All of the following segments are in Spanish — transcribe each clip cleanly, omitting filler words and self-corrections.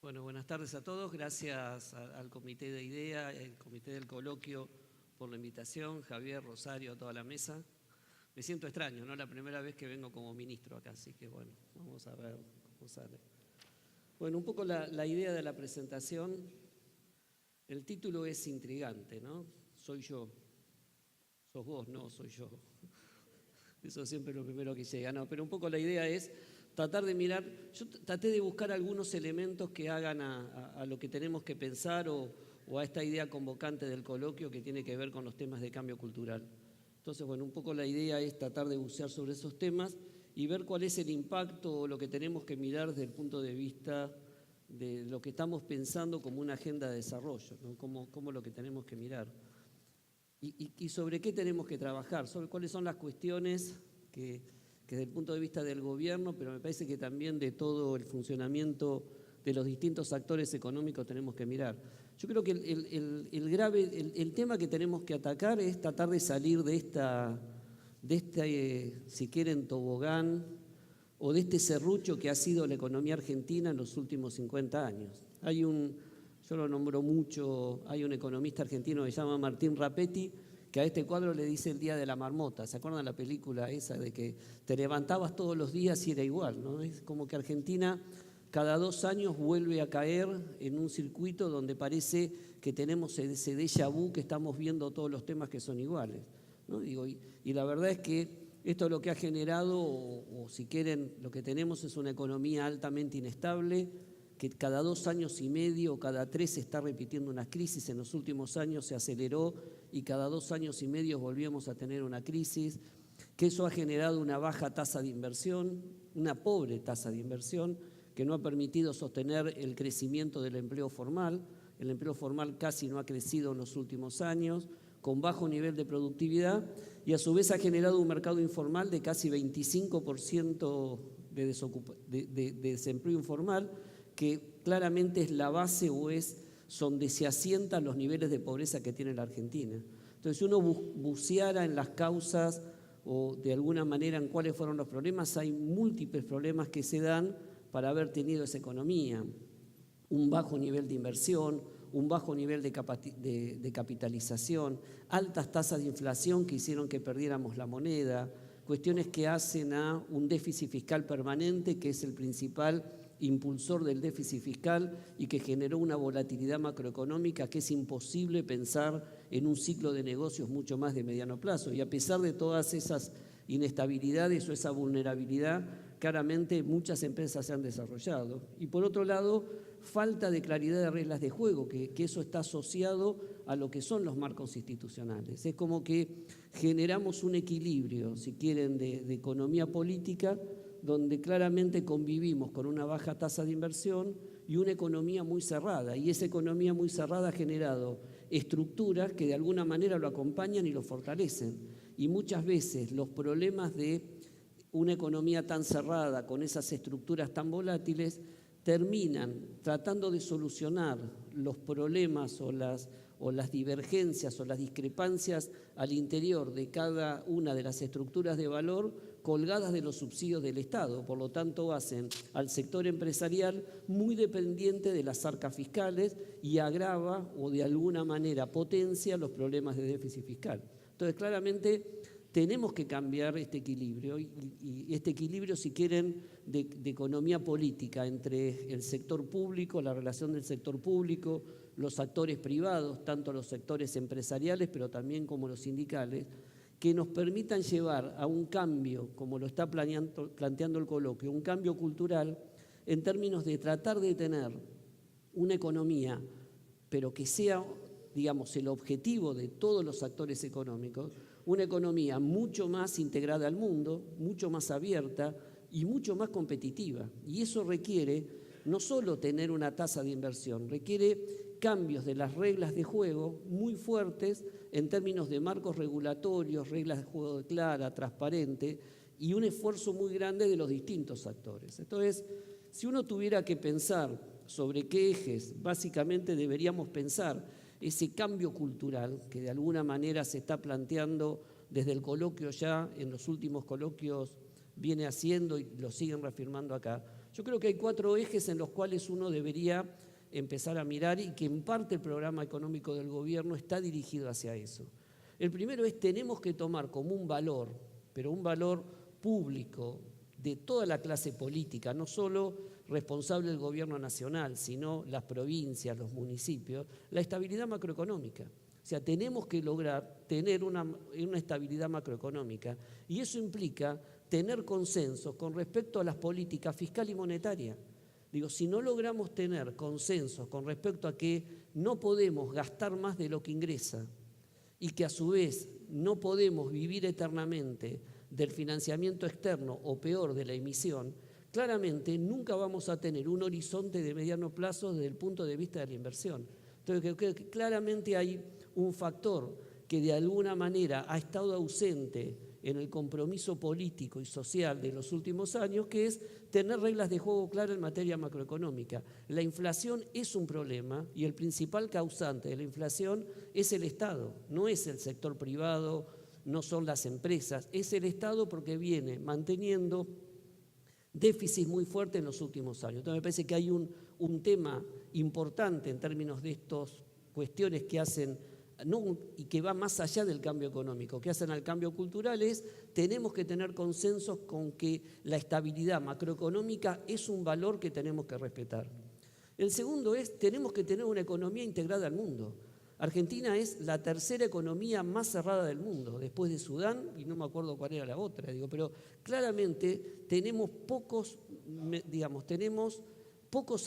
Bueno, buenas tardes a todos. Gracias al Comité de IDEA, el Comité del Coloquio, por la invitación. Javier, Rosario, a toda la mesa. Me siento extraño, ¿no? La primera vez que vengo como ministro acá, así que bueno, vamos a ver cómo sale. Bueno, un poco la idea de la presentación. El título es intrigante, ¿no? Soy yo. Sos vos, no soy yo. Eso siempre es lo primero que llega, ¿no? Pero un poco la idea es tratar de mirar, yo traté de buscar algunos elementos que hagan a lo que tenemos que pensar o a esta idea convocante del coloquio que tiene que ver con los temas de cambio cultural. Entonces, bueno, un poco la idea es tratar de bucear sobre esos temas y ver cuál es el impacto o lo que tenemos que mirar desde el punto de vista de lo que estamos pensando como una agenda de desarrollo, ¿no? Cómo lo que tenemos que mirar. Y sobre qué tenemos que trabajar, sobre cuáles son las cuestiones que desde el punto de vista del gobierno, pero me parece que también de todo el funcionamiento de los distintos actores económicos tenemos que mirar. Yo creo que el tema que tenemos que atacar es tratar de salir de este, si quieren, tobogán o de este serrucho que ha sido la economía argentina en los últimos 50 años. Yo lo nombro mucho, hay un economista argentino que se llama Martín Rapetti, que a este cuadro le dice el día de la marmota. ¿Se acuerdan la película esa de que te levantabas todos los días y era igual, ¿no? Es como que Argentina cada 2 años vuelve a caer en un circuito donde parece que tenemos ese déjà vu que estamos viendo todos los temas que son iguales, ¿no? Digo, y la verdad es que esto lo que ha generado, o si quieren, lo que tenemos es una economía altamente inestable, que cada 2 años y medio o cada 3 se está repitiendo una crisis. En los últimos años se aceleró y cada 2 años y medio volvíamos a tener una crisis, que eso ha generado una baja tasa de inversión, una pobre tasa de inversión, que no ha permitido sostener el crecimiento del empleo formal. El empleo formal casi no ha crecido en los últimos años, con bajo nivel de productividad, y a su vez ha generado un mercado informal de casi 25% de desempleo informal, que claramente es la base donde se asientan los niveles de pobreza que tiene la Argentina. Entonces, si uno buceara en las causas o de alguna manera en cuáles fueron los problemas, hay múltiples problemas que se dan para haber tenido esa economía. Un bajo nivel de inversión, un bajo nivel de capitalización, altas tasas de inflación que hicieron que perdiéramos la moneda, cuestiones que hacen a un déficit fiscal permanente, que es el principal impulsor del déficit fiscal y que generó una volatilidad macroeconómica que es imposible pensar en un ciclo de negocios mucho más de mediano plazo. Y a pesar de todas esas inestabilidades o esa vulnerabilidad, claramente muchas empresas se han desarrollado. Y por otro lado, falta de claridad de reglas de juego, que eso está asociado a lo que son los marcos institucionales. Es como que generamos un equilibrio, si quieren, de economía política, donde claramente convivimos con una baja tasa de inversión y una economía muy cerrada. Y esa economía muy cerrada ha generado estructuras que de alguna manera lo acompañan y lo fortalecen. Y muchas veces los problemas de una economía tan cerrada, con esas estructuras tan volátiles, terminan tratando de solucionar los problemas o las divergencias o las discrepancias al interior de cada una de las estructuras de valor colgadas de los subsidios del Estado. Por lo tanto, hacen al sector empresarial muy dependiente de las arcas fiscales y agrava o de alguna manera potencia los problemas de déficit fiscal. Entonces, claramente tenemos que cambiar este equilibrio y este equilibrio, si quieren, de economía política entre el sector público, la relación del sector público, los actores privados, tanto los sectores empresariales, pero también como los sindicales, que nos permitan llevar a un cambio, como lo está planteando el coloquio, un cambio cultural en términos de tratar de tener una economía, pero que sea, digamos, el objetivo de todos los actores económicos, una economía mucho más integrada al mundo, mucho más abierta y mucho más competitiva. Y eso requiere no solo tener una tasa de inversión, requiere cambios de las reglas de juego muy fuertes en términos de marcos regulatorios, reglas de juego claras, transparentes y un esfuerzo muy grande de los distintos actores. Entonces, si uno tuviera que pensar sobre qué ejes básicamente deberíamos pensar ese cambio cultural que de alguna manera se está planteando desde el coloquio ya, en los últimos coloquios viene haciendo y lo siguen reafirmando acá, Yo creo que hay 4 ejes en los cuales uno debería empezar a mirar y que en parte el programa económico del gobierno está dirigido hacia eso. El primero es, tenemos que tomar como un valor, pero un valor público de toda la clase política, no solo responsable del gobierno nacional, sino las provincias, los municipios, la estabilidad macroeconómica. O sea, tenemos que lograr tener una estabilidad macroeconómica y eso implica tener consensos con respecto a las políticas fiscal y monetaria. Digo, si no logramos tener consensos con respecto a que no podemos gastar más de lo que ingresa y que a su vez no podemos vivir eternamente del financiamiento externo o peor de la emisión, claramente nunca vamos a tener un horizonte de mediano plazo desde el punto de vista de la inversión. Entonces creo que claramente hay un factor que de alguna manera ha estado ausente en el compromiso político y social de los últimos años, que es tener reglas de juego claras en materia macroeconómica. La inflación es un problema y el principal causante de la inflación es el Estado, no es el sector privado, no son las empresas, es el Estado porque viene manteniendo déficit muy fuerte en los últimos años. Entonces me parece que hay un tema importante en términos de estas cuestiones que hacen y que va más allá del cambio económico, que hacen al cambio cultural, es tenemos que tener consensos con que la estabilidad macroeconómica es un valor que tenemos que respetar. El segundo es, tenemos que tener una economía integrada al mundo. Argentina es la tercera economía más cerrada del mundo, después de Sudán, y no me acuerdo cuál era la otra, pero claramente tenemos pocos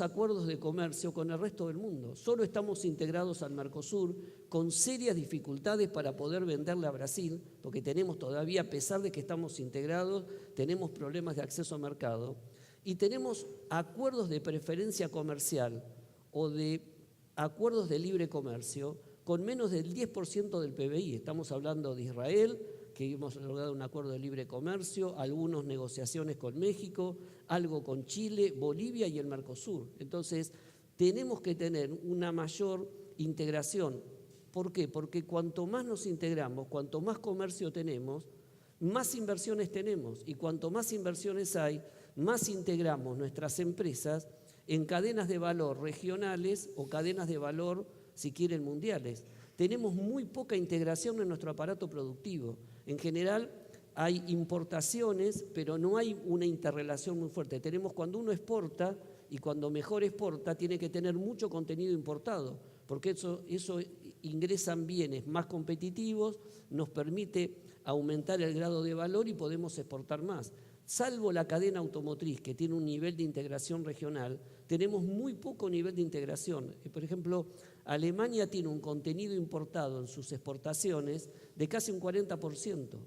acuerdos de comercio con el resto del mundo. Solo estamos integrados al Mercosur con serias dificultades para poder venderle a Brasil, porque tenemos todavía, a pesar de que estamos integrados, tenemos problemas de acceso al mercado y tenemos acuerdos de preferencia comercial o de acuerdos de libre comercio con menos del 10% del PBI. Estamos hablando de Israel, que hemos logrado un acuerdo de libre comercio, algunas negociaciones con México, algo con Chile, Bolivia y el Mercosur. Entonces, tenemos que tener una mayor integración. ¿Por qué? Porque cuanto más nos integramos, cuanto más comercio tenemos, más inversiones tenemos. Y cuanto más inversiones hay, más integramos nuestras empresas en cadenas de valor regionales o cadenas de valor, si quieren, mundiales. Tenemos muy poca integración en nuestro aparato productivo. En general hay importaciones, pero no hay una interrelación muy fuerte. Cuando uno exporta, y cuando mejor exporta, tiene que tener mucho contenido importado, porque eso ingresan bienes más competitivos, nos permite aumentar el grado de valor y podemos exportar más. Salvo la cadena automotriz, que tiene un nivel de integración regional, tenemos muy poco nivel de integración. Por ejemplo, Alemania tiene un contenido importado en sus exportaciones de casi un 40%.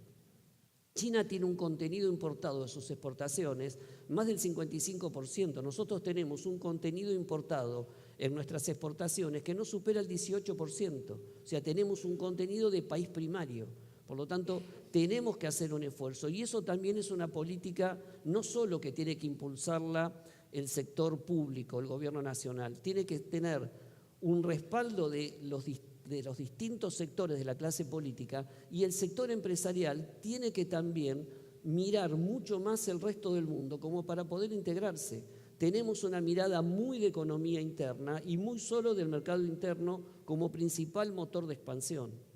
China tiene un contenido importado en sus exportaciones más del 55%. Nosotros tenemos un contenido importado en nuestras exportaciones que no supera el 18%. O sea, tenemos un contenido de país primario. Por lo tanto, tenemos que hacer un esfuerzo y eso también es una política no solo que tiene que impulsarla el sector público, el gobierno nacional, tiene que tener un respaldo de los distintos sectores de la clase política y el sector empresarial tiene que también mirar mucho más el resto del mundo como para poder integrarse. Tenemos una mirada muy de economía interna y muy solo del mercado interno como principal motor de expansión.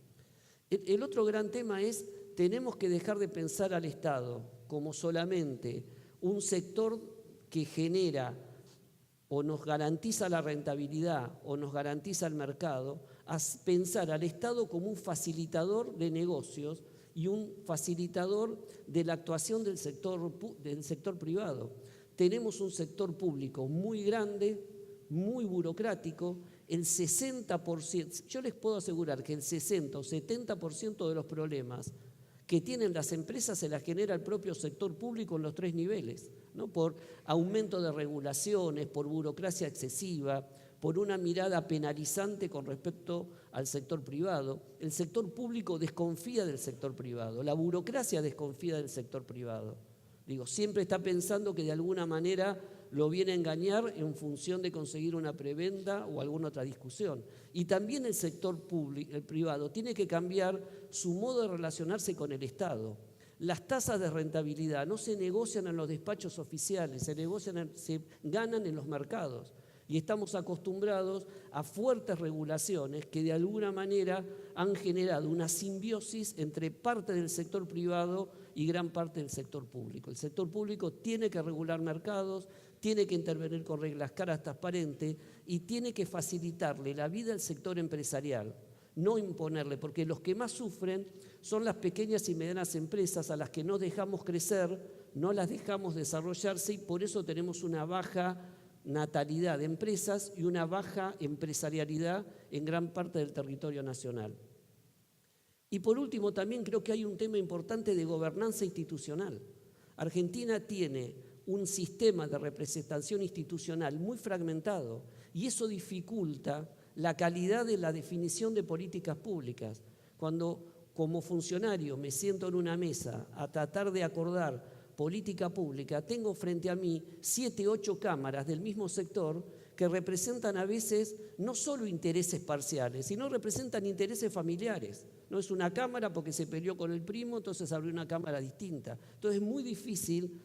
El otro gran tema es, tenemos que dejar de pensar al Estado como solamente un sector que genera o nos garantiza la rentabilidad o nos garantiza el mercado, a pensar al Estado como un facilitador de negocios y un facilitador de la actuación del sector privado. Tenemos un sector público muy grande, muy burocrático. El 60%, yo les puedo asegurar que el 60 o 70% de los problemas que tienen las empresas se las genera el propio sector público en los 3 niveles, ¿no? Por aumento de regulaciones, por burocracia excesiva, por una mirada penalizante con respecto al sector privado. El sector público desconfía del sector privado, la burocracia desconfía del sector privado. Siempre está pensando que de alguna manera lo viene a engañar en función de conseguir una prebenda o alguna otra discusión. Y también el sector público, el privado, tiene que cambiar su modo de relacionarse con el Estado. Las tasas de rentabilidad no se negocian en los despachos oficiales, se ganan en los mercados. Y estamos acostumbrados a fuertes regulaciones que de alguna manera han generado una simbiosis entre parte del sector privado y gran parte del sector público. El sector público tiene que regular mercados, tiene que intervenir con reglas claras, transparentes y tiene que facilitarle la vida al sector empresarial, no imponerle, porque los que más sufren son las pequeñas y medianas empresas a las que no dejamos crecer, no las dejamos desarrollarse y por eso tenemos una baja natalidad de empresas y una baja empresarialidad en gran parte del territorio nacional. Y por último, también creo que hay un tema importante de gobernanza institucional. Argentina tiene un sistema de representación institucional muy fragmentado y eso dificulta la calidad de la definición de políticas públicas. Cuando como funcionario me siento en una mesa a tratar de acordar política pública, tengo frente a mí 7, 8 cámaras del mismo sector que representan a veces no solo intereses parciales, sino representan intereses familiares. No es una cámara porque se peleó con el primo, entonces abrió una cámara distinta. Entonces es muy difícil,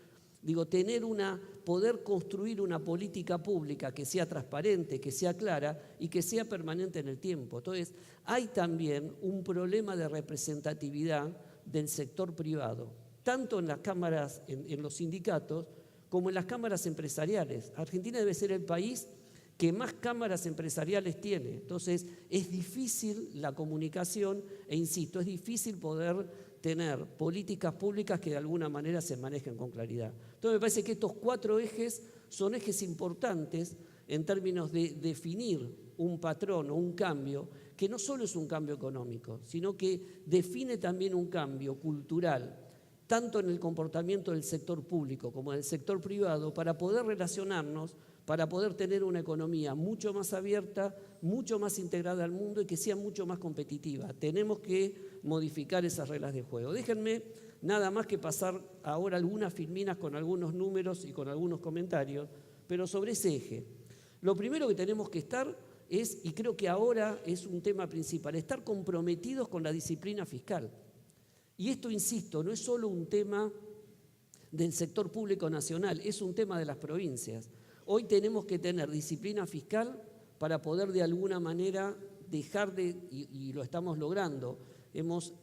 poder construir una política pública que sea transparente, que sea clara y que sea permanente en el tiempo. Entonces hay también un problema de representatividad del sector privado, tanto en las cámaras, en los sindicatos, como en las cámaras empresariales. Argentina debe ser el país que más cámaras empresariales tiene. Entonces, es difícil la comunicación e, insisto, es difícil poder tener políticas públicas que de alguna manera se manejen con claridad. Entonces, me parece que estos 4 ejes son ejes importantes en términos de definir un patrón o un cambio que no solo es un cambio económico, sino que define también un cambio cultural, tanto en el comportamiento del sector público como del sector privado, para poder relacionarnos, para poder tener una economía mucho más abierta, mucho más integrada al mundo y que sea mucho más competitiva. Tenemos que modificar esas reglas de juego. Déjenme nada más que pasar ahora algunas filminas con algunos números y con algunos comentarios, pero sobre ese eje. Lo primero que tenemos que estar es, y creo que ahora es un tema principal, estar comprometidos con la disciplina fiscal. Y esto, insisto, no es solo un tema del sector público nacional, es un tema de las provincias. Hoy tenemos que tener disciplina fiscal para poder de alguna manera dejar de, y lo estamos logrando, hemos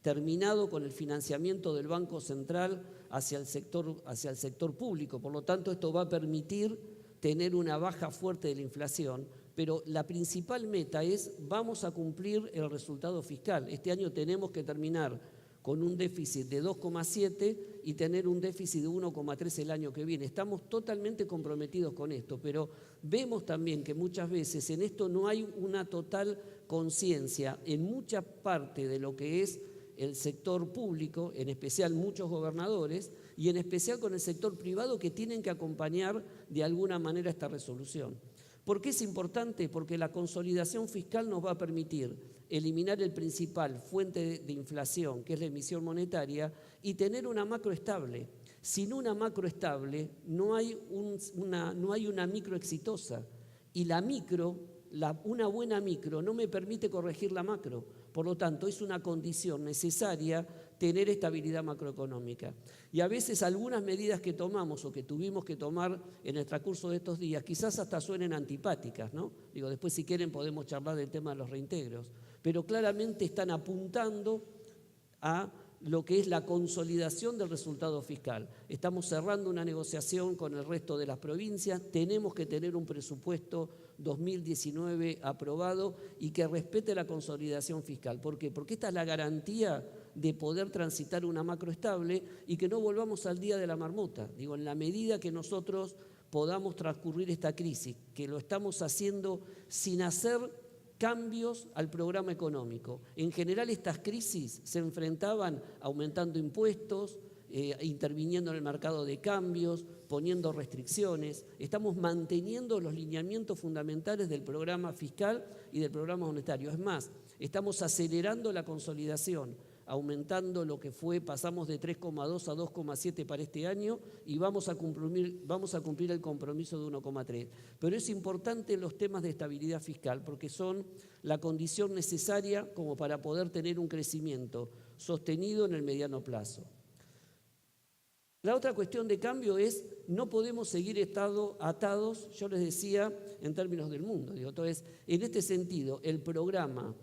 terminado con el financiamiento del Banco Central hacia el sector público, por lo tanto esto va a permitir tener una baja fuerte de la inflación, pero la principal meta es vamos a cumplir el resultado fiscal. Este año tenemos que terminar con un déficit de 2,7 y tener un déficit de 1,3 el año que viene. Estamos totalmente comprometidos con esto, pero vemos también que muchas veces en esto no hay una total conciencia en mucha parte de lo que es el sector público, en especial muchos gobernadores, y en especial con el sector privado que tienen que acompañar de alguna manera esta resolución. ¿Por qué es importante? Porque la consolidación fiscal nos va a permitir eliminar el principal fuente de inflación, que es la emisión monetaria, y tener una macro estable. Sin una macro estable no hay una micro exitosa. Y la micro, una buena micro, no me permite corregir la macro. Por lo tanto, es una condición necesaria tener estabilidad macroeconómica. Y a veces algunas medidas que tomamos o que tuvimos que tomar en el transcurso de estos días quizás hasta suenen antipáticas, ¿no? Después si quieren podemos charlar del tema de los reintegros, pero claramente están apuntando a lo que es la consolidación del resultado fiscal. Estamos cerrando una negociación con el resto de las provincias, tenemos que tener un presupuesto 2019 aprobado y que respete la consolidación fiscal. ¿Por qué? Porque esta es la garantía de poder transitar una macro estable y que no volvamos al día de la marmota. En la medida que nosotros podamos transcurrir esta crisis, que lo estamos haciendo sin hacer cambios al programa económico. En general estas crisis se enfrentaban aumentando impuestos, interviniendo en el mercado de cambios, poniendo restricciones. Estamos manteniendo los lineamientos fundamentales del programa fiscal y del programa monetario. Es más, estamos acelerando la consolidación, aumentando lo que fue, pasamos de 3,2 a 2,7 para este año y vamos a cumplir el compromiso de 1,3. Pero es importante los temas de estabilidad fiscal porque son la condición necesaria como para poder tener un crecimiento sostenido en el mediano plazo. La otra cuestión de cambio es, no podemos seguir atados, yo les decía, en términos del mundo. Entonces, en este sentido, el programa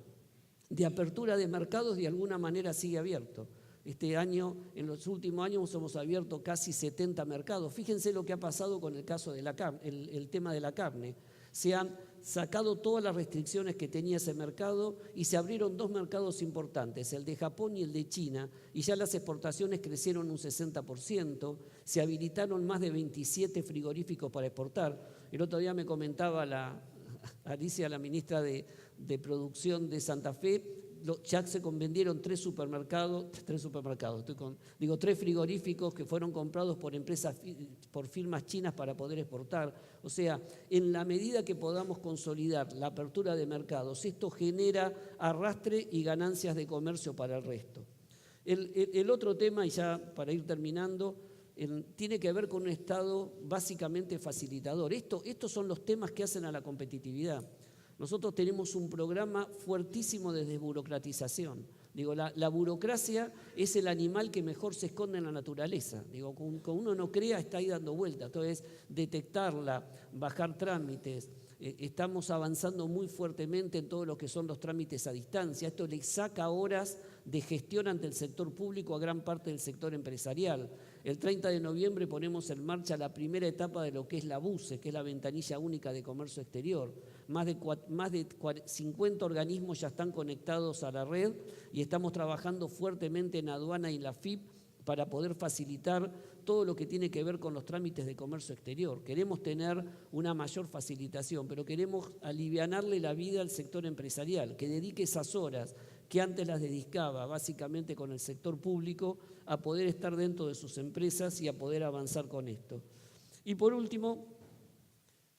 de apertura de mercados de alguna manera sigue abierto. Este año, en los últimos años, hemos abierto casi 70 mercados. Fíjense lo que ha pasado con el caso de la carne, el tema de la carne. Se han sacado todas las restricciones que tenía ese mercado y se abrieron 2 mercados importantes, el de Japón y el de China, y ya las exportaciones crecieron un 60%, se habilitaron más de 27 frigoríficos para exportar. El otro día me comentaba Alicia, la ministra de Producción de Santa Fe, ya se vendieron 3 frigoríficos que fueron comprados por empresas, por firmas chinas para poder exportar. O sea, en la medida que podamos consolidar la apertura de mercados, esto genera arrastre y ganancias de comercio para el resto. El otro tema, y ya para ir terminando, tiene que ver con un Estado básicamente facilitador. Estos son los temas que hacen a la competitividad. Nosotros tenemos un programa fuertísimo de desburocratización. La burocracia es el animal que mejor se esconde en la naturaleza. Con uno no crea, está ahí dando vueltas. Entonces, detectarla, bajar trámites. Estamos avanzando muy fuertemente en todo lo que son los trámites a distancia. Esto le saca horas de gestión ante el sector público a gran parte del sector empresarial. El 30 de noviembre ponemos en marcha la primera etapa de lo que es la BUCE, que es la Ventanilla Única de Comercio Exterior. Más de 50 organismos ya están conectados a la red y estamos trabajando fuertemente en aduana y la FIP para poder facilitar todo lo que tiene que ver con los trámites de comercio exterior. Queremos tener una mayor facilitación, pero queremos alivianarle la vida al sector empresarial, que dedique esas horas que antes las dedicaba básicamente con el sector público a poder estar dentro de sus empresas y a poder avanzar con esto. Y por último,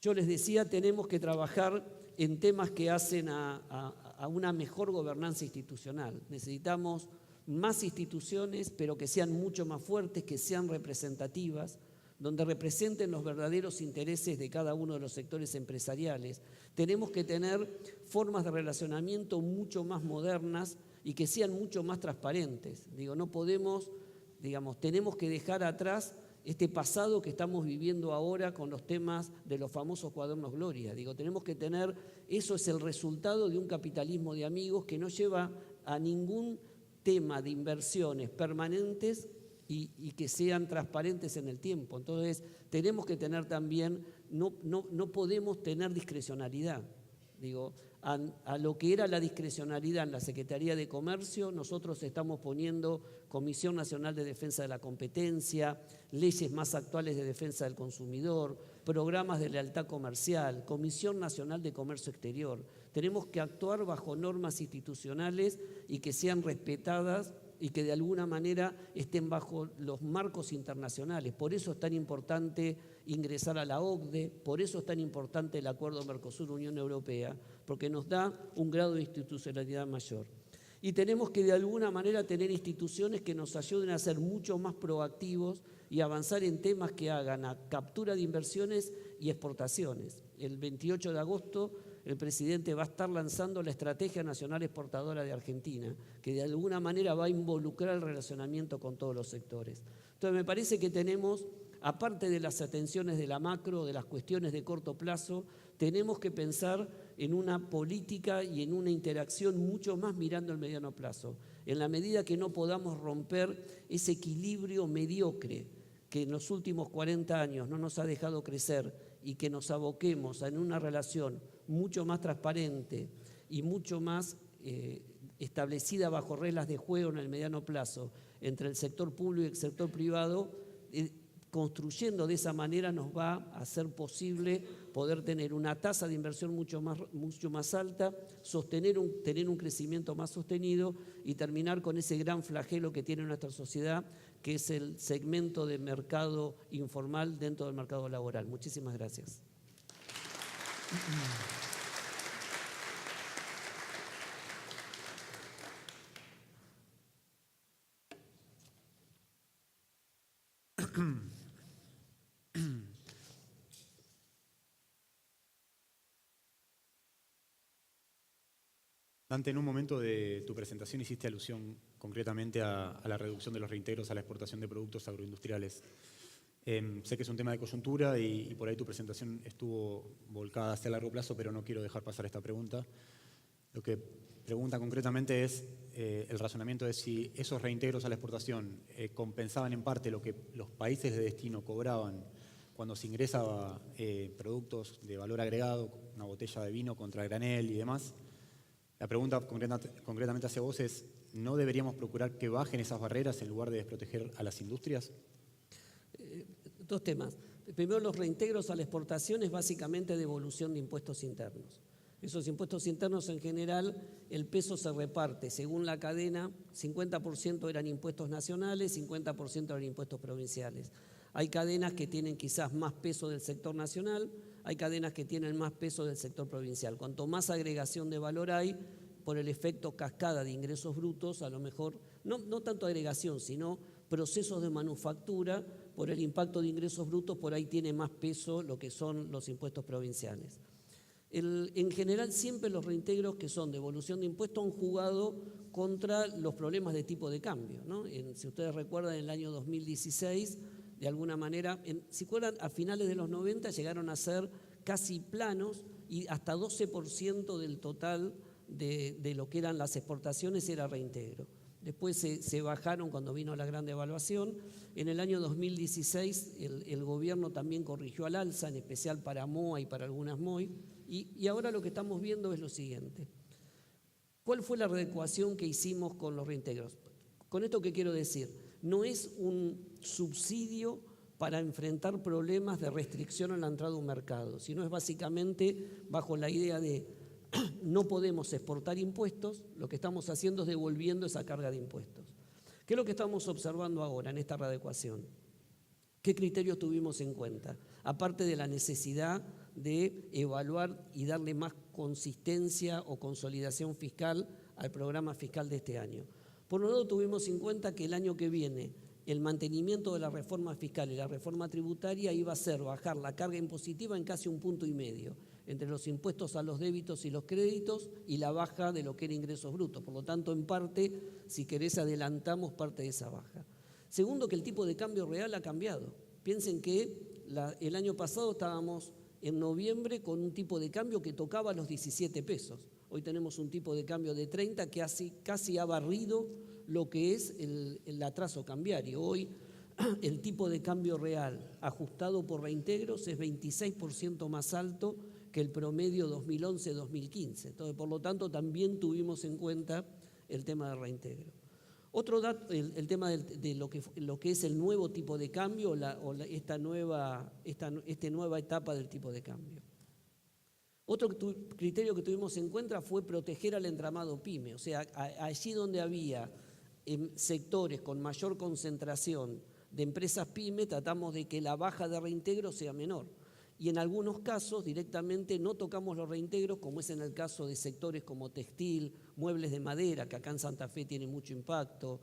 yo les decía, tenemos que trabajar en temas que hacen a una mejor gobernanza institucional. Necesitamos más instituciones, pero que sean mucho más fuertes, que sean representativas, donde representen los verdaderos intereses de cada uno de los sectores empresariales. Tenemos que tener formas de relacionamiento mucho más modernas y que sean mucho más transparentes. No podemos, tenemos que dejar atrás este pasado que estamos viviendo ahora con los temas de los famosos cuadernos Gloria. Tenemos que tener, eso es el resultado de un capitalismo de amigos que no lleva a ningún tema de inversiones permanentes y que sean transparentes en el tiempo. Entonces, tenemos que tener también, no podemos tener discrecionalidad. A lo que era la discrecionalidad en la Secretaría de Comercio, nosotros estamos poniendo Comisión Nacional de Defensa de la Competencia, leyes más actuales de defensa del consumidor, programas de lealtad comercial, Comisión Nacional de Comercio Exterior. Tenemos que actuar bajo normas institucionales y que sean respetadas y que de alguna manera estén bajo los marcos internacionales. Por eso es tan importante ingresar a la OCDE, por eso es tan importante el acuerdo Mercosur-Unión Europea, porque nos da un grado de institucionalidad mayor. Y tenemos que de alguna manera tener instituciones que nos ayuden a ser mucho más proactivos y avanzar en temas que hagan a captura de inversiones y exportaciones. El 28 de agosto el presidente va a estar lanzando la Estrategia Nacional Exportadora de Argentina, que de alguna manera va a involucrar el relacionamiento con todos los sectores. Entonces me parece que tenemos, aparte de las atenciones de la macro, de las cuestiones de corto plazo, tenemos que pensar en una política y en una interacción mucho más mirando el mediano plazo. En la medida que no podamos romper ese equilibrio mediocre que en los últimos 40 años no nos ha dejado crecer y que nos aboquemos en una relación mucho más transparente y mucho más establecida bajo reglas de juego en el mediano plazo entre el sector público y el sector privado, construyendo de esa manera nos va a hacer posible poder tener una tasa de inversión mucho más alta, tener un crecimiento más sostenido y terminar con ese gran flagelo que tiene nuestra sociedad, que es el segmento de mercado informal dentro del mercado laboral. Muchísimas gracias. Dante, en un momento de tu presentación hiciste alusión concretamente a la reducción de los reintegros a la exportación de productos agroindustriales. Sé que es un tema de coyuntura y por ahí tu presentación estuvo volcada hacia largo plazo, pero no quiero dejar pasar esta pregunta. Lo que pregunta concretamente es el razonamiento de si esos reintegros a la exportación compensaban en parte lo que los países de destino cobraban cuando se ingresaba productos de valor agregado, una botella de vino contra granel y demás. La pregunta concretamente hacia vos es, ¿no deberíamos procurar que bajen esas barreras en lugar de desproteger a las industrias? Dos temas. Primero, los reintegros a la exportación es básicamente devolución de impuestos internos. Esos impuestos internos en general, el peso se reparte según la cadena, 50% eran impuestos nacionales, 50% eran impuestos provinciales. Hay cadenas que tienen quizás más peso del sector nacional, hay cadenas que tienen más peso del sector provincial. Cuanto más agregación de valor hay, por el efecto cascada de ingresos brutos, a lo mejor, no tanto agregación, sino procesos de manufactura, por el impacto de ingresos brutos, por ahí tiene más peso lo que son los impuestos provinciales. En general, siempre los reintegros que son devolución de impuestos han jugado contra los problemas de tipo de cambio, ¿no? Si ustedes recuerdan, en el año 2016, de alguna manera, si recuerdan, a finales de los 90 llegaron a ser casi planos y hasta 12% del total de lo que eran las exportaciones era reintegro. Después se bajaron cuando vino la gran devaluación. En el año 2016 el gobierno también corrigió al alza, en especial para MOA y para algunas MOI. Y ahora lo que estamos viendo es lo siguiente. ¿Cuál fue la readecuación que hicimos con los reintegros? Con esto, ¿qué quiero decir? No es un subsidio para enfrentar problemas de restricción a la entrada a un mercado, sino es básicamente bajo la idea de no podemos exportar impuestos, lo que estamos haciendo es devolviendo esa carga de impuestos. ¿Qué es lo que estamos observando ahora en esta readecuación? ¿Qué criterios tuvimos en cuenta? Aparte de la necesidad de evaluar y darle más consistencia o consolidación fiscal al programa fiscal de este año. Por un lado, tuvimos en cuenta que el año que viene el mantenimiento de la reforma fiscal y la reforma tributaria iba a ser bajar la carga impositiva en casi 1,5 puntos entre los impuestos a los débitos y los créditos y la baja de lo que era ingresos brutos. Por lo tanto, en parte, si querés, adelantamos parte de esa baja. Segundo, que el tipo de cambio real ha cambiado. Piensen que el año pasado estábamos en noviembre con un tipo de cambio que tocaba los 17 pesos. Hoy tenemos un tipo de cambio de 30 que casi ha barrido lo que es el atraso cambiario. Hoy el tipo de cambio real ajustado por reintegros es 26% más alto que el promedio 2011-2015. Entonces, por lo tanto, también tuvimos en cuenta el tema del reintegro. Otro dato, el tema de lo que es el nuevo tipo de cambio esta nueva etapa del tipo de cambio. Otro criterio que tuvimos en cuenta fue proteger al entramado PYME, o sea, allí donde había sectores con mayor concentración de empresas PYME, tratamos de que la baja de reintegro sea menor. Y en algunos casos directamente no tocamos los reintegros, como es en el caso de sectores como textil, muebles de madera, que acá en Santa Fe tiene mucho impacto,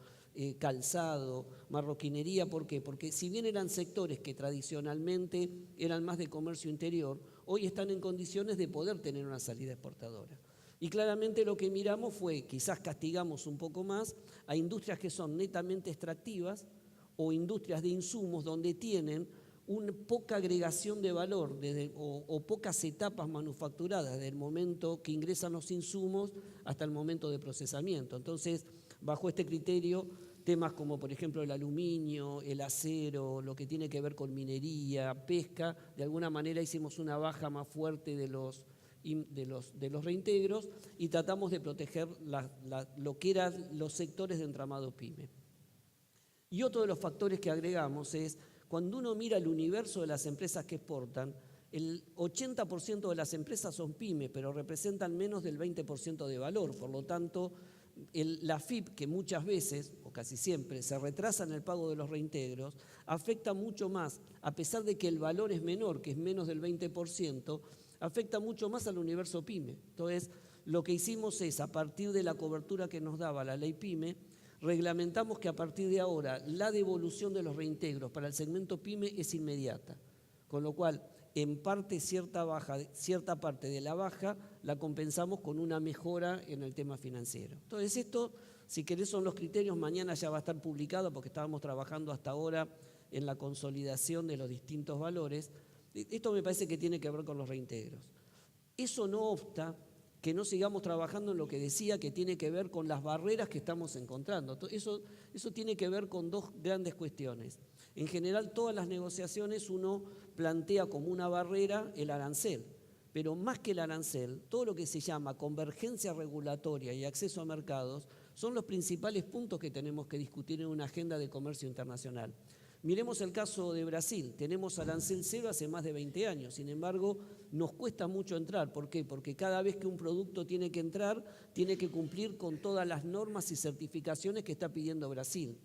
calzado, marroquinería. ¿Por qué? Porque si bien eran sectores que tradicionalmente eran más de comercio interior, hoy están en condiciones de poder tener una salida exportadora. Y claramente lo que miramos fue, quizás castigamos un poco más a industrias que son netamente extractivas o industrias de insumos donde tienen una poca agregación de valor o pocas etapas manufacturadas desde el momento que ingresan los insumos hasta el momento de procesamiento. Entonces, bajo este criterio, temas como por ejemplo el aluminio, el acero, lo que tiene que ver con minería, pesca, de alguna manera hicimos una baja más fuerte de los reintegros y tratamos de proteger lo que eran los sectores de entramado PYME. Y otro de los factores que agregamos es, cuando uno mira el universo de las empresas que exportan, el 80% de las empresas son PYME, pero representan menos del 20% de valor. Por lo tanto, la FIP, que muchas veces, o casi siempre, se retrasa en el pago de los reintegros, afecta mucho más, a pesar de que el valor es menor, que es menos del 20%, afecta mucho más al universo PYME. Entonces, lo que hicimos es, a partir de la cobertura que nos daba la ley PYME, reglamentamos que a partir de ahora la devolución de los reintegros para el segmento PYME es inmediata, con lo cual en parte cierta parte de la baja la compensamos con una mejora en el tema financiero. Entonces esto, si querés, son los criterios. Mañana ya va a estar publicado porque estábamos trabajando hasta ahora en la consolidación de los distintos valores. Esto me parece que tiene que ver con los reintegros. Eso no obsta que no sigamos trabajando en lo que decía, que tiene que ver con las barreras que estamos encontrando. Eso tiene que ver con dos grandes cuestiones. En general, todas las negociaciones uno plantea como una barrera el arancel, pero más que el arancel, todo lo que se llama convergencia regulatoria y acceso a mercados son los principales puntos que tenemos que discutir en una agenda de comercio internacional. Miremos el caso de Brasil. Tenemos arancel cero hace más de 20 años. Sin embargo, nos cuesta mucho entrar. ¿Por qué? Porque cada vez que un producto tiene que entrar, tiene que cumplir con todas las normas y certificaciones que está pidiendo Brasil.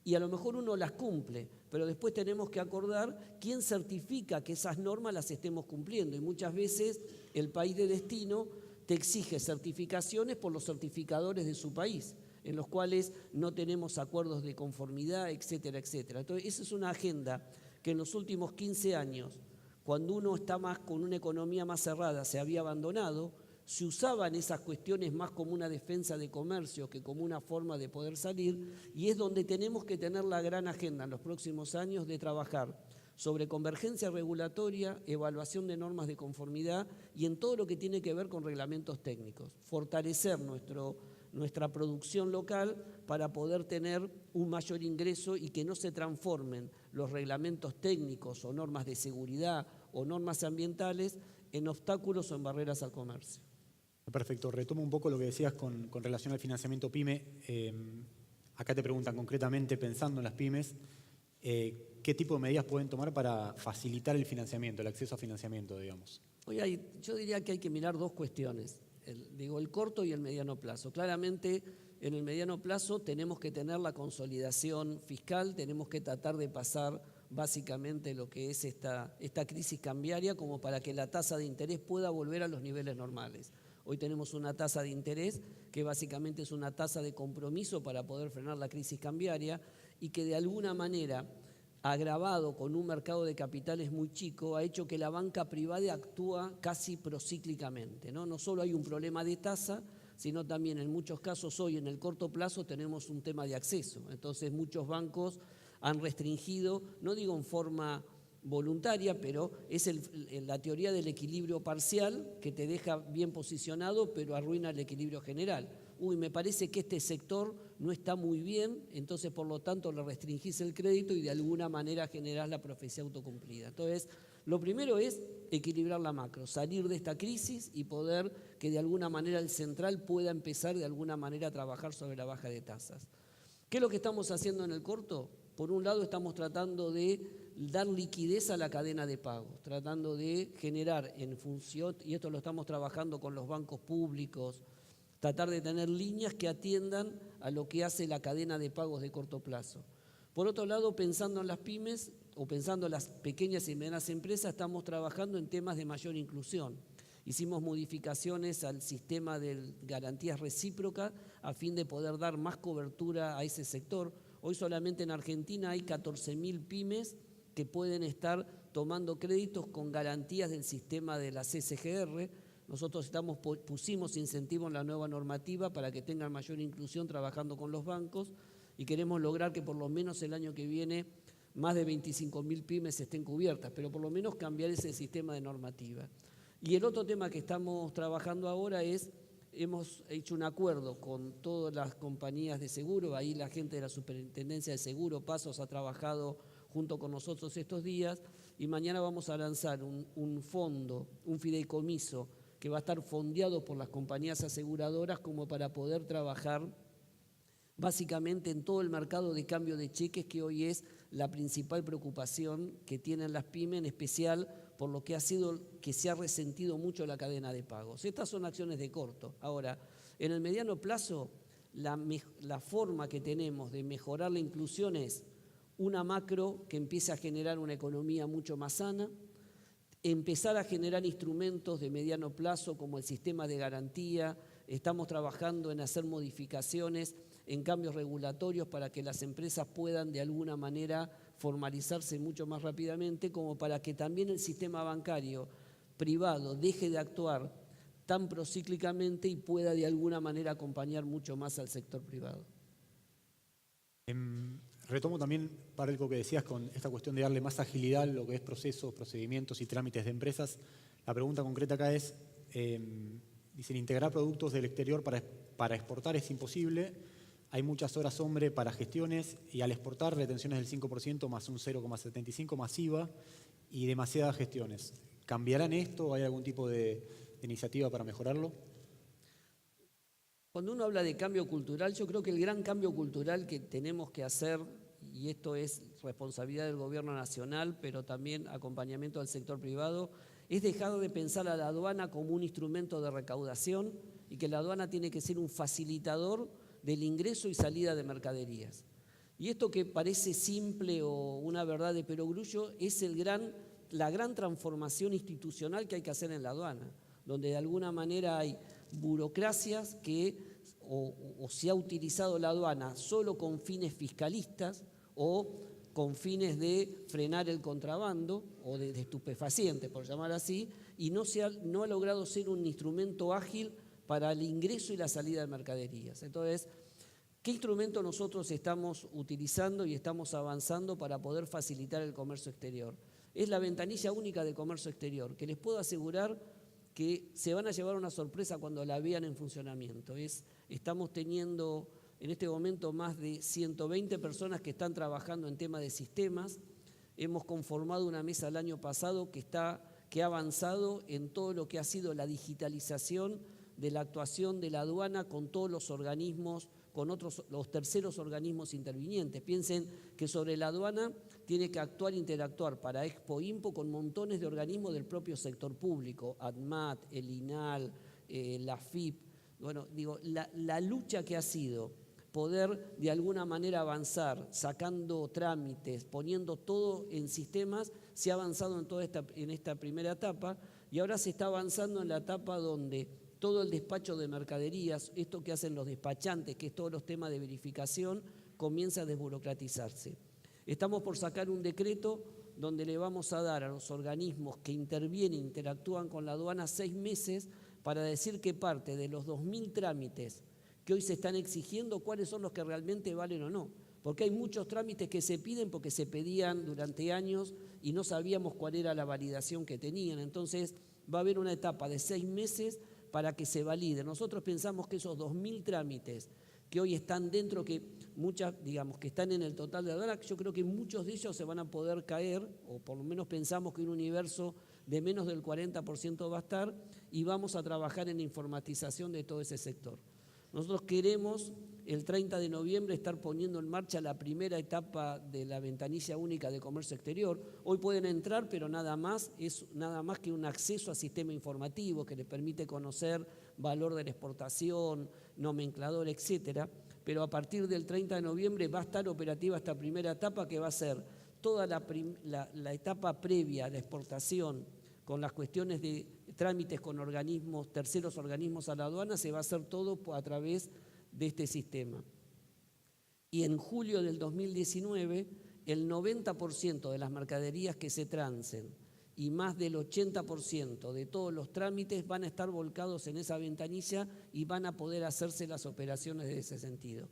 Y a lo mejor uno las cumple, pero después tenemos que acordar quién certifica que esas normas las estemos cumpliendo. Y muchas veces el país de destino te exige certificaciones por los certificadores de su país, en los cuales no tenemos acuerdos de conformidad, etcétera, etcétera. Entonces, esa es una agenda que en los últimos 15 años, cuando uno está más con una economía más cerrada, se había abandonado. Se usaban esas cuestiones más como una defensa de comercio que como una forma de poder salir, y es donde tenemos que tener la gran agenda en los próximos años de trabajar sobre convergencia regulatoria, evaluación de normas de conformidad y en todo lo que tiene que ver con reglamentos técnicos. Fortalecer nuestra producción local para poder tener un mayor ingreso y que no se transformen los reglamentos técnicos o normas de seguridad o normas ambientales en obstáculos o en barreras al comercio. Perfecto. Retomo un poco lo que decías con relación al financiamiento PYME. Acá te preguntan concretamente, pensando en las pymes, ¿qué tipo de medidas pueden tomar para facilitar el financiamiento, el acceso a financiamiento, digamos? Oye, yo diría que hay que mirar dos cuestiones, el corto y el mediano plazo. Claramente, en el mediano plazo tenemos que tener la consolidación fiscal, tenemos que tratar de pasar básicamente lo que es esta crisis cambiaria como para que la tasa de interés pueda volver a los niveles normales. Hoy tenemos una tasa de interés que básicamente es una tasa de compromiso para poder frenar la crisis cambiaria y que de alguna manera, agravado con un mercado de capitales muy chico, ha hecho que la banca privada actúa casi procíclicamente, ¿no? No solo hay un problema de tasa, sino también en muchos casos hoy en el corto plazo tenemos un tema de acceso. Entonces muchos bancos han restringido, no digo en forma voluntaria, pero es la teoría del equilibrio parcial que te deja bien posicionado, pero arruina el equilibrio general. Me parece que este sector no está muy bien, entonces por lo tanto le restringís el crédito y de alguna manera generás la profecía autocumplida. Entonces, lo primero es equilibrar la macro, salir de esta crisis y poder que de alguna manera el central pueda empezar de alguna manera a trabajar sobre la baja de tasas. ¿Qué es lo que estamos haciendo en el corto? Por un lado estamos tratando de dar liquidez a la cadena de pagos, tratando de generar en función, y esto lo estamos trabajando con los bancos públicos, tratar de tener líneas que atiendan a lo que hace la cadena de pagos de corto plazo. Por otro lado, pensando en las pymes o pensando en las pequeñas y medianas empresas, estamos trabajando en temas de mayor inclusión. Hicimos modificaciones al sistema de garantías recíprocas a fin de poder dar más cobertura a ese sector. Hoy solamente en Argentina hay 14.000 pymes que pueden estar tomando créditos con garantías del sistema de la CSGR. Nosotros pusimos incentivos en la nueva normativa para que tengan mayor inclusión trabajando con los bancos y queremos lograr que por lo menos el año que viene más de 25.000 pymes estén cubiertas, pero por lo menos cambiar ese sistema de normativa. Y el otro tema que estamos trabajando ahora hemos hecho un acuerdo con todas las compañías de seguro, ahí la gente de la Superintendencia de Seguro, Pasos, ha trabajado junto con nosotros estos días y mañana vamos a lanzar un fondo, un fideicomiso que va a estar fondeado por las compañías aseguradoras como para poder trabajar básicamente en todo el mercado de cambio de cheques, que hoy es la principal preocupación que tienen las pymes, en especial por lo que ha sido que se ha resentido mucho la cadena de pagos. Estas son acciones de corto. Ahora, en el mediano plazo, la forma que tenemos de mejorar la inclusión es una macro que empiece a generar una economía mucho más sana, empezar a generar instrumentos de mediano plazo como el sistema de garantía. Estamos trabajando en hacer modificaciones en cambios regulatorios para que las empresas puedan de alguna manera formalizarse mucho más rápidamente, como para que también el sistema bancario privado deje de actuar tan procíclicamente y pueda de alguna manera acompañar mucho más al sector privado. Retomo también para algo que decías con esta cuestión de darle más agilidad a lo que es procesos, procedimientos y trámites de empresas. La pregunta concreta acá es, dicen, integrar productos del exterior para exportar es imposible, hay muchas horas hombre para gestiones y al exportar retenciones del 5% más un 0,75 masiva y demasiadas gestiones. ¿Cambiarán esto? ¿Hay algún tipo de iniciativa para mejorarlo? Cuando uno habla de cambio cultural, yo creo que el gran cambio cultural que tenemos que hacer, y esto es responsabilidad del gobierno nacional, pero también acompañamiento del sector privado, es dejar de pensar a la aduana como un instrumento de recaudación y que la aduana tiene que ser un facilitador del ingreso y salida de mercaderías. Y esto que parece simple o una verdad de perogrullo es la gran transformación institucional que hay que hacer en la aduana, donde de alguna manera hay burocracias que o se ha utilizado la aduana solo con fines fiscalistas o con fines de frenar el contrabando o de estupefacientes, por llamar así, y no ha logrado ser un instrumento ágil para el ingreso y la salida de mercaderías. Entonces, ¿qué instrumento nosotros estamos utilizando y estamos avanzando para poder facilitar el comercio exterior? Es la ventanilla única de comercio exterior, que les puedo asegurar que se van a llevar una sorpresa cuando la vean en funcionamiento. Estamos teniendo en este momento más de 120 personas que están trabajando en temas de sistemas. Hemos conformado una mesa el año pasado que ha avanzado en todo lo que ha sido la digitalización de la actuación de la aduana con todos los organismos, con los terceros organismos intervinientes. Piensen que sobre la aduana tiene que interactuar para Expo Impo con montones de organismos del propio sector público, ADMAT, el INAL, la FIP. Bueno, digo, la lucha que ha sido poder de alguna manera avanzar, sacando trámites, poniendo todo en sistemas, se ha avanzado en esta primera etapa y ahora se está avanzando en la etapa donde todo el despacho de mercaderías, esto que hacen los despachantes, que es todos los temas de verificación, comienza a desburocratizarse. Estamos por sacar un decreto donde le vamos a dar a los organismos que intervienen, interactúan con la aduana 6 meses para decir qué parte de los 2.000 trámites que hoy se están exigiendo, cuáles son los que realmente valen o no. Porque hay muchos trámites que se piden porque se pedían durante años y no sabíamos cuál era la validación que tenían. Entonces va a haber una etapa de 6 meses para que se valide. Nosotros pensamos que esos 2.000 trámites que hoy están dentro, que están en el total de la aduana, yo creo que muchos de ellos se van a poder caer, o por lo menos pensamos que un universo de menos del 40% va a estar, y vamos a trabajar en la informatización de todo ese sector. Nosotros queremos el 30 de noviembre estar poniendo en marcha la primera etapa de la ventanilla única de comercio exterior. Hoy pueden entrar, pero es nada más que un acceso a sistema informativo que les permite conocer valor de la exportación, nomenclador, etcétera. Pero a partir del 30 de noviembre va a estar operativa esta primera etapa, que va a ser toda la etapa previa a la exportación con las cuestiones de trámites con terceros organismos a la aduana, se va a hacer todo a través de este sistema. Y en julio del 2019, el 90% de las mercaderías que se transen y más del 80% de todos los trámites van a estar volcados en esa ventanilla y van a poder hacerse las operaciones de ese sentido.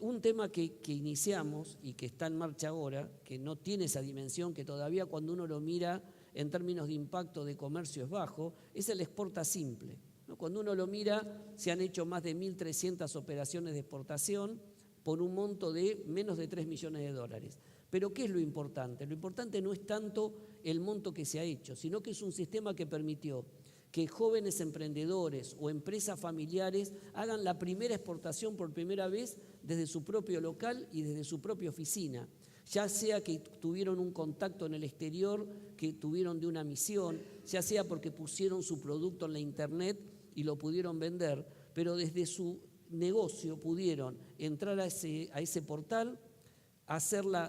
Un tema que iniciamos y que está en marcha ahora, que no tiene esa dimensión, que todavía cuando uno lo mira en términos de impacto de comercio es bajo, es el exporta simple. Cuando uno lo mira, se han hecho más de 1.300 operaciones de exportación por un monto de menos de 3 millones de dólares. Pero ¿qué es lo importante? Lo importante no es tanto el monto que se ha hecho, sino que es un sistema que permitió que jóvenes emprendedores o empresas familiares hagan la primera exportación por primera vez desde su propio local y desde su propia oficina. Ya sea que tuvieron un contacto en el exterior, que tuvieron de una misión, ya sea porque pusieron su producto en la internet y lo pudieron vender, pero desde su negocio pudieron entrar a ese portal,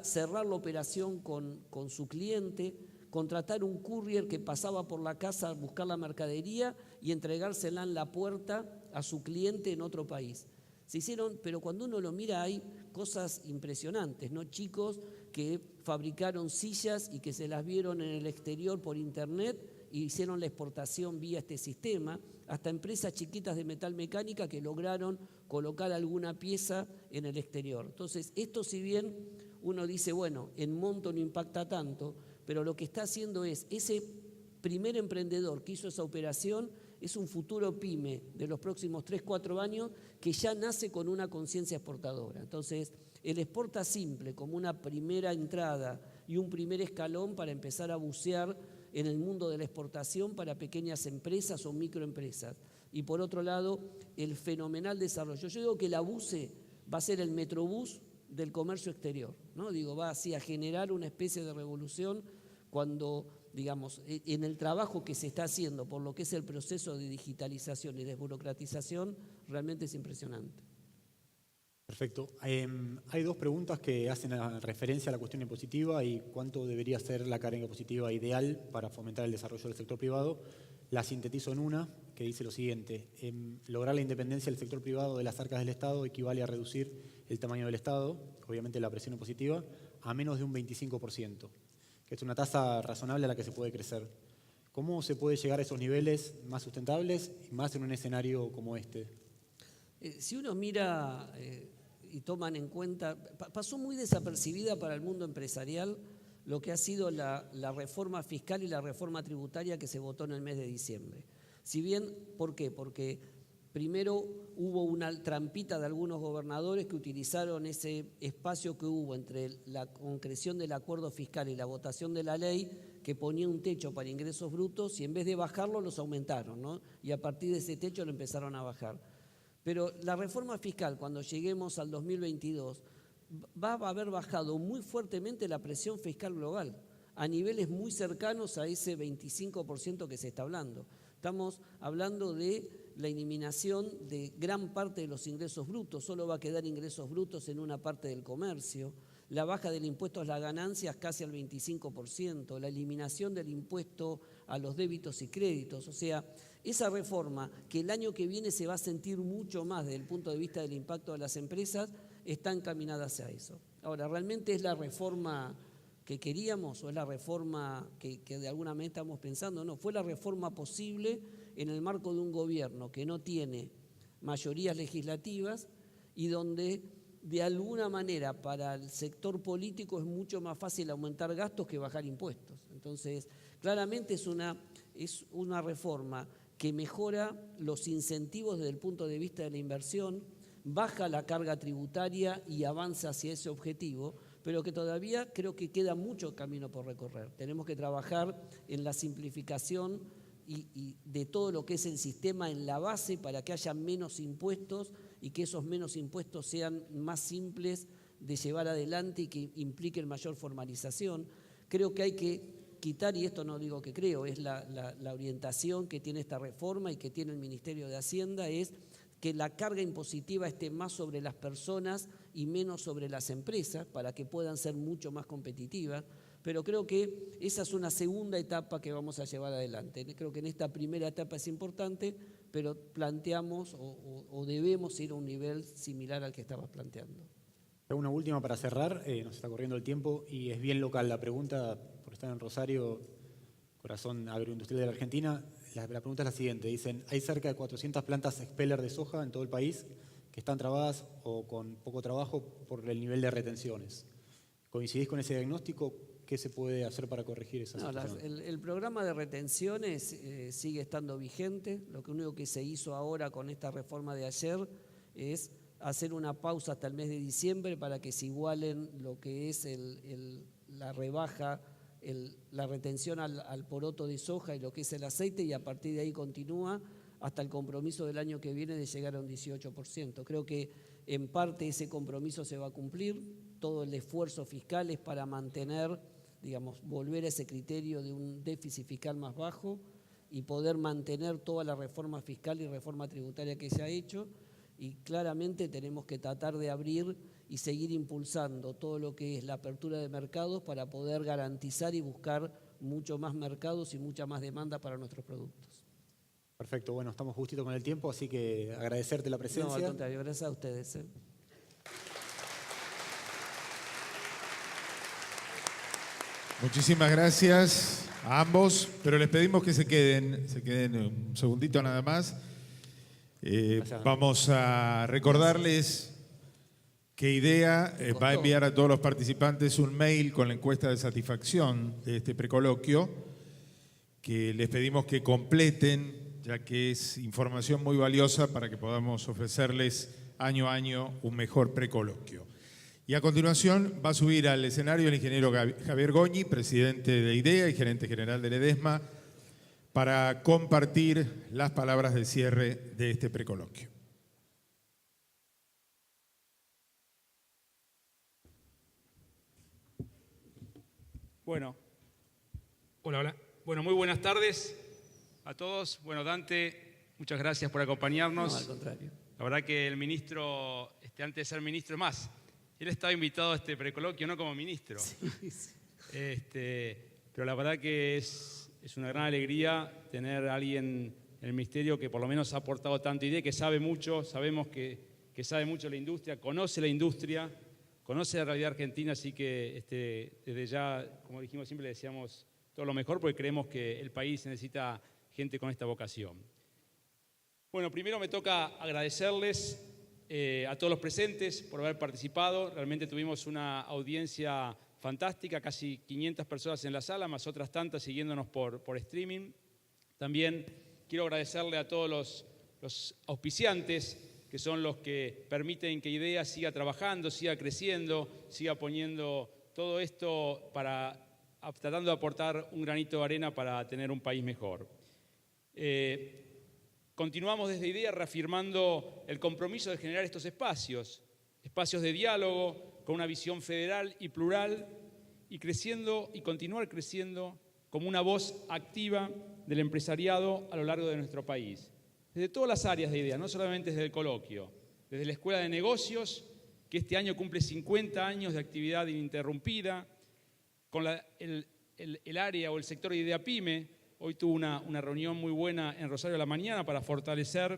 cerrar la operación con su cliente, contratar un courier que pasaba por la casa a buscar la mercadería y entregársela en la puerta a su cliente en otro país. Se hicieron, pero cuando uno lo mira hay cosas impresionantes, ¿no? Chicos que fabricaron sillas y que se las vieron en el exterior por internet e hicieron la exportación vía este sistema, hasta empresas chiquitas de metal mecánica que lograron colocar alguna pieza en el exterior. Entonces, esto si bien uno dice, bueno, en monto no impacta tanto, pero lo que está haciendo es, ese primer emprendedor que hizo esa operación es un futuro pyme de los próximos 3, 4 años que ya nace con una conciencia exportadora. Entonces, el exporta simple como una primera entrada y un primer escalón para empezar a bucear en el mundo de la exportación para pequeñas empresas o microempresas. Y por otro lado, el fenomenal desarrollo. Yo digo que la BUCE va a ser el Metrobús del comercio exterior, ¿no? Digo, va así a generar una especie de revolución cuando, digamos, en el trabajo que se está haciendo por lo que es el proceso de digitalización y desburocratización, realmente es impresionante. Perfecto. Hay dos preguntas que hacen referencia a la cuestión impositiva y cuánto debería ser la carga impositiva ideal para fomentar el desarrollo del sector privado. La sintetizo en una que dice lo siguiente: lograr la independencia del sector privado de las arcas del Estado equivale a reducir el tamaño del Estado, obviamente la presión impositiva, a menos de un 25%, que es una tasa razonable a la que se puede crecer. ¿Cómo se puede llegar a esos niveles más sustentables y más en un escenario como este? Si uno mira y toman en cuenta, pasó muy desapercibida para el mundo empresarial lo que ha sido la reforma fiscal y la reforma tributaria que se votó en el mes de diciembre. Si bien, ¿por qué? Porque primero hubo una trampita de algunos gobernadores que utilizaron ese espacio que hubo entre la concreción del acuerdo fiscal y la votación de la ley, que ponía un techo para ingresos brutos, y en vez de bajarlo los aumentaron, ¿no? Y a partir de ese techo lo empezaron a bajar. Pero la reforma fiscal, cuando lleguemos al 2022, va a haber bajado muy fuertemente la presión fiscal global, a niveles muy cercanos a ese 25% que se está hablando. Estamos hablando de la eliminación de gran parte de los ingresos brutos, solo va a quedar ingresos brutos en una parte del comercio, la baja del impuesto a las ganancias casi al 25%, la eliminación del impuesto a los débitos y créditos. O sea, esa reforma que el año que viene se va a sentir mucho más desde el punto de vista del impacto de las empresas, está encaminada hacia eso. Ahora, ¿realmente es la reforma que queríamos o es la reforma que de alguna manera estamos pensando? No, fue la reforma posible en el marco de un gobierno que no tiene mayorías legislativas y donde de alguna manera para el sector político es mucho más fácil aumentar gastos que bajar impuestos. Entonces, claramente es una reforma que mejora los incentivos desde el punto de vista de la inversión, baja la carga tributaria y avanza hacia ese objetivo, pero que todavía creo que queda mucho camino por recorrer. Tenemos que trabajar en la simplificación y de todo lo que es el sistema en la base para que haya menos impuestos y que esos menos impuestos sean más simples de llevar adelante y que impliquen mayor formalización. Creo que hay que quitar, y esto no digo que creo, es la orientación que tiene esta reforma y que tiene el Ministerio de Hacienda, es que la carga impositiva esté más sobre las personas y menos sobre las empresas para que puedan ser mucho más competitivas. Pero creo que esa es una segunda etapa que vamos a llevar adelante. Creo que en esta primera etapa es importante, pero planteamos o debemos ir a un nivel similar al que estabas planteando. Una última para cerrar, nos está corriendo el tiempo y es bien local la pregunta, por estar en Rosario, corazón agroindustrial de la Argentina. La pregunta es la siguiente, dicen, hay cerca de 400 plantas expeller de soja en todo el país que están trabadas o con poco trabajo por el nivel de retenciones. ¿Coincidís con ese diagnóstico? ¿Qué se puede hacer para corregir esa situación? El programa de retenciones sigue estando vigente. Lo único que se hizo ahora con esta reforma de ayer es hacer una pausa hasta el mes de diciembre para que se igualen lo que es la rebaja, la retención al poroto de soja y lo que es el aceite, y a partir de ahí continúa hasta el compromiso del año que viene de llegar a un 18%. Creo que en parte ese compromiso se va a cumplir. Todo el esfuerzo fiscal es para mantener, digamos, volver a ese criterio de un déficit fiscal más bajo y poder mantener toda la reforma fiscal y reforma tributaria que se ha hecho. Y claramente tenemos que tratar de abrir y seguir impulsando todo lo que es la apertura de mercados para poder garantizar y buscar mucho más mercados y mucha más demanda para nuestros productos. Perfecto, bueno, estamos justito con el tiempo, así que agradecerte la presencia. No, al contrario, gracias a ustedes. Muchísimas gracias a ambos, pero les pedimos que se queden un segundito nada más. Vamos a recordarles que IDEA va a enviar a todos los participantes un mail con la encuesta de satisfacción de este precoloquio, que les pedimos que completen, ya que es información muy valiosa para que podamos ofrecerles año a año un mejor precoloquio. Y a continuación va a subir al escenario el ingeniero Javier Goñi, presidente de IDEA y gerente general de Ledesma, para compartir las palabras de cierre de este precoloquio. Bueno, hola. Bueno, muy buenas tardes a todos. Bueno, Dante, muchas gracias por acompañarnos. No, al contrario. La verdad que el ministro, antes de ser ministro, más, él estaba invitado a este precoloquio, no como ministro. Sí, sí. Pero la verdad que es una gran alegría tener a alguien en el ministerio que por lo menos ha aportado tanto idea, que sabe mucho, sabemos que sabe mucho la industria, conoce la realidad argentina, así que desde ya, como dijimos siempre, le deseamos todo lo mejor porque creemos que el país necesita gente con esta vocación. Bueno, primero me toca agradecerles a todos los presentes por haber participado. Realmente tuvimos una audiencia fantástica, casi 500 personas en la sala, más otras tantas siguiéndonos por streaming. También quiero agradecerle a todos los auspiciantes, que son los que permiten que IDEA siga trabajando, siga creciendo, siga poniendo todo esto tratando de aportar un granito de arena para tener un país mejor. Continuamos desde IDEA reafirmando el compromiso de generar estos espacios de diálogo con una visión federal y plural y creciendo y continuar creciendo como una voz activa del empresariado a lo largo de nuestro país. Desde todas las áreas de IDEA, no solamente desde el coloquio, desde la Escuela de Negocios, que este año cumple 50 años de actividad ininterrumpida, con el área o el sector de IDEA PYME. Hoy tuvo una reunión muy buena en Rosario a la mañana para fortalecer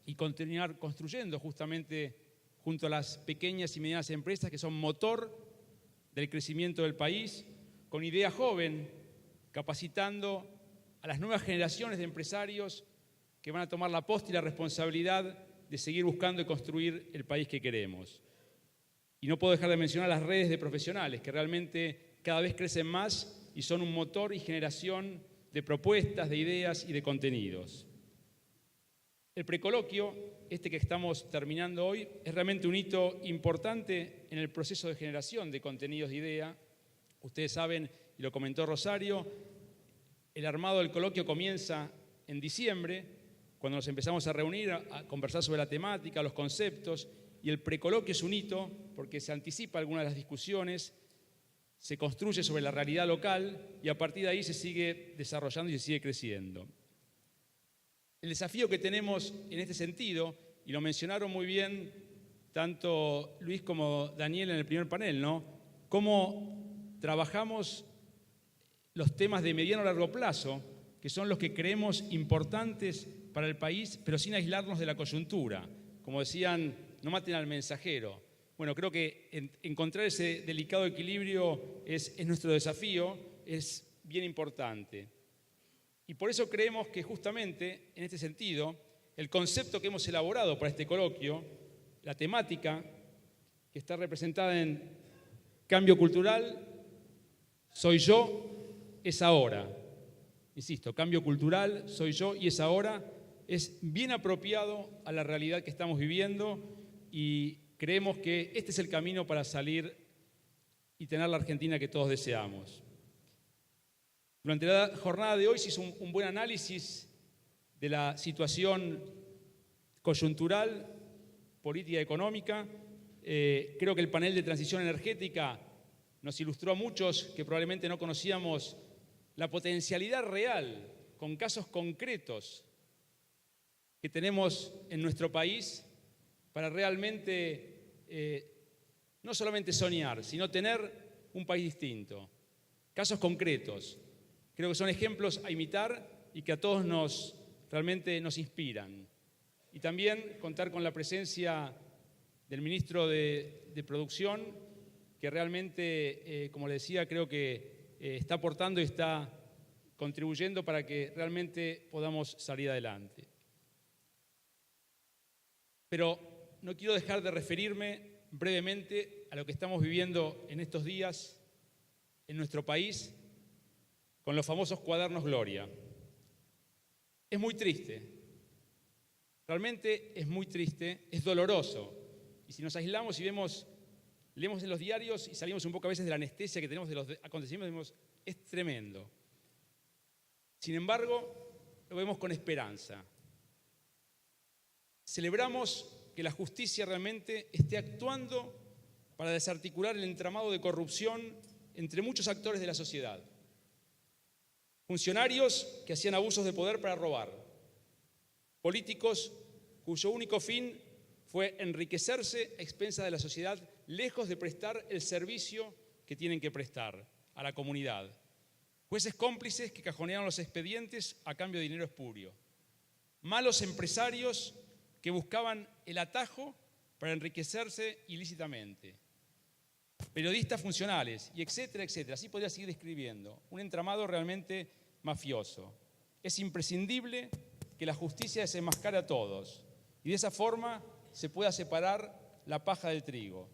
y continuar construyendo justamente junto a las pequeñas y medianas empresas que son motor del crecimiento del país, con IDEA Joven, capacitando a las nuevas generaciones de empresarios que van a tomar la posta y la responsabilidad de seguir buscando y construir el país que queremos. Y no puedo dejar de mencionar las redes de profesionales que realmente cada vez crecen más y son un motor y generación de propuestas, de ideas y de contenidos. El precoloquio, que estamos terminando hoy, es realmente un hito importante en el proceso de generación de contenidos de IDEA. Ustedes saben, y lo comentó Rosario, el armado del coloquio comienza en diciembre, cuando nos empezamos a reunir, a conversar sobre la temática, los conceptos, y el precoloquio es un hito porque se anticipa algunas de las discusiones, se construye sobre la realidad local y a partir de ahí se sigue desarrollando y se sigue creciendo. El desafío que tenemos en este sentido, y lo mencionaron muy bien tanto Luis como Daniel en el primer panel, ¿no? Cómo trabajamos los temas de mediano a largo plazo, que son los que creemos importantes para el país, pero sin aislarnos de la coyuntura. Como decían, no maten al mensajero. Bueno, creo que encontrar ese delicado equilibrio es nuestro desafío, es bien importante. Y por eso creemos que justamente en este sentido, el concepto que hemos elaborado para este coloquio, la temática que está representada en cambio cultural, soy yo, es ahora. Insisto, cambio cultural, soy yo y es ahora, es bien apropiado a la realidad que estamos viviendo y creemos que este es el camino para salir y tener la Argentina que todos deseamos. Durante la jornada de hoy se hizo un buen análisis de la situación coyuntural, política y económica. Creo que el panel de transición energética nos ilustró a muchos que probablemente no conocíamos la potencialidad real, con casos concretos que tenemos en nuestro país para realmente no solamente soñar, sino tener un país distinto. Casos concretos. Creo que son ejemplos a imitar y que a todos realmente nos inspiran. Y también contar con la presencia del ministro de Producción, que realmente, como le decía, creo que está aportando y está contribuyendo para que realmente podamos salir adelante. Pero no quiero dejar de referirme brevemente a lo que estamos viviendo en estos días en nuestro país con los famosos cuadernos Gloria. Es muy triste, realmente es muy triste, es doloroso. Y si nos aislamos y leemos en los diarios y salimos un poco a veces de la anestesia que tenemos de los acontecimientos, es tremendo. Sin embargo, lo vemos con esperanza. Celebramos que la justicia realmente esté actuando para desarticular el entramado de corrupción entre muchos actores de la sociedad. Funcionarios que hacían abusos de poder para robar. Políticos cuyo único fin fue enriquecerse a expensas de la sociedad, lejos de prestar el servicio que tienen que prestar a la comunidad. Jueces cómplices que cajonearon los expedientes a cambio de dinero espurio. Malos empresarios que buscaban el atajo para enriquecerse ilícitamente. Periodistas funcionales, y etcétera, etcétera. Así podría seguir describiendo. Un entramado realmente mafioso. Es imprescindible que la justicia desenmascare a todos y de esa forma se pueda separar la paja del trigo.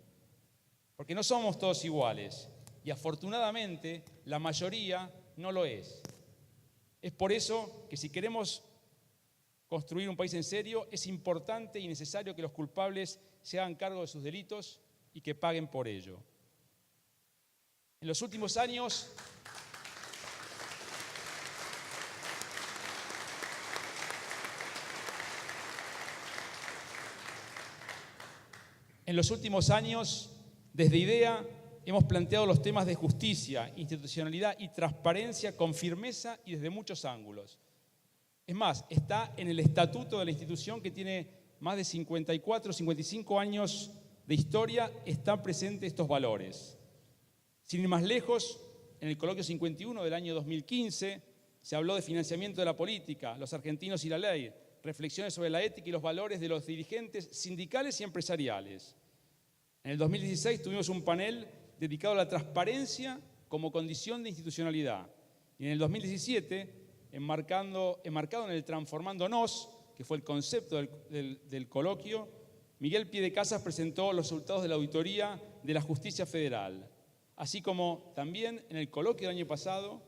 Porque no somos todos iguales y afortunadamente la mayoría no lo es. Es por eso que si queremos construir un país en serio, es importante y necesario que los culpables se hagan cargo de sus delitos y que paguen por ello. En los últimos años, desde IDEA, hemos planteado los temas de justicia, institucionalidad y transparencia con firmeza y desde muchos ángulos. Es más, está en el estatuto de la institución que tiene más de 54, 55 años de historia, están presentes estos valores. Sin ir más lejos, en el coloquio 51 del año 2015 se habló de financiamiento de la política, los argentinos y la ley, reflexiones sobre la ética y los valores de los dirigentes sindicales y empresariales. En el 2016 tuvimos un panel dedicado a la transparencia como condición de institucionalidad. Y en el 2017, enmarcado en el Transformándonos, que fue el concepto del coloquio, Miguel Piedecasas presentó los resultados de la auditoría de la Justicia Federal. Así como también en el coloquio del año pasado,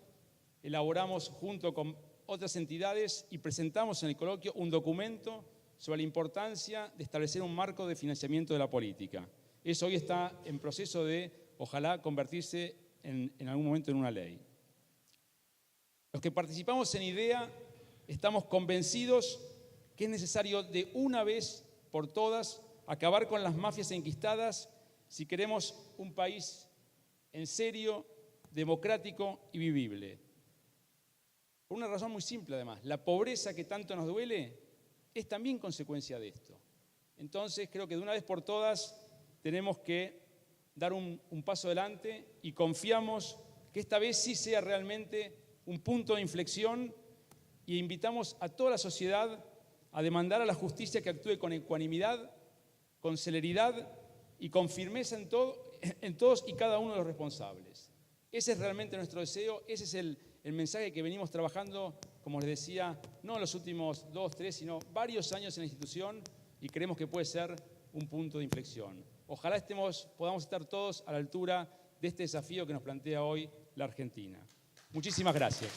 elaboramos junto con otras entidades y presentamos en el coloquio un documento sobre la importancia de establecer un marco de financiamiento de la política. Eso hoy está en proceso de, ojalá, convertirse en algún momento en una ley. Los que participamos en IDEA estamos convencidos que es necesario de una vez por todas acabar con las mafias enquistadas si queremos un país en serio, democrático y vivible. Por una razón muy simple además, la pobreza que tanto nos duele es también consecuencia de esto. Entonces creo que de una vez por todas tenemos que dar un paso adelante y confiamos que esta vez sí sea realmente un punto de inflexión e invitamos a toda la sociedad a demandar a la justicia que actúe con ecuanimidad, con celeridad y con firmeza en todos y cada uno de los responsables. Ese es realmente nuestro deseo, ese es el mensaje que venimos trabajando, como les decía, no en los últimos 2, 3, sino varios años en la institución y creemos que puede ser un punto de inflexión. Ojalá podamos estar todos a la altura de este desafío que nos plantea hoy la Argentina. Muchísimas gracias.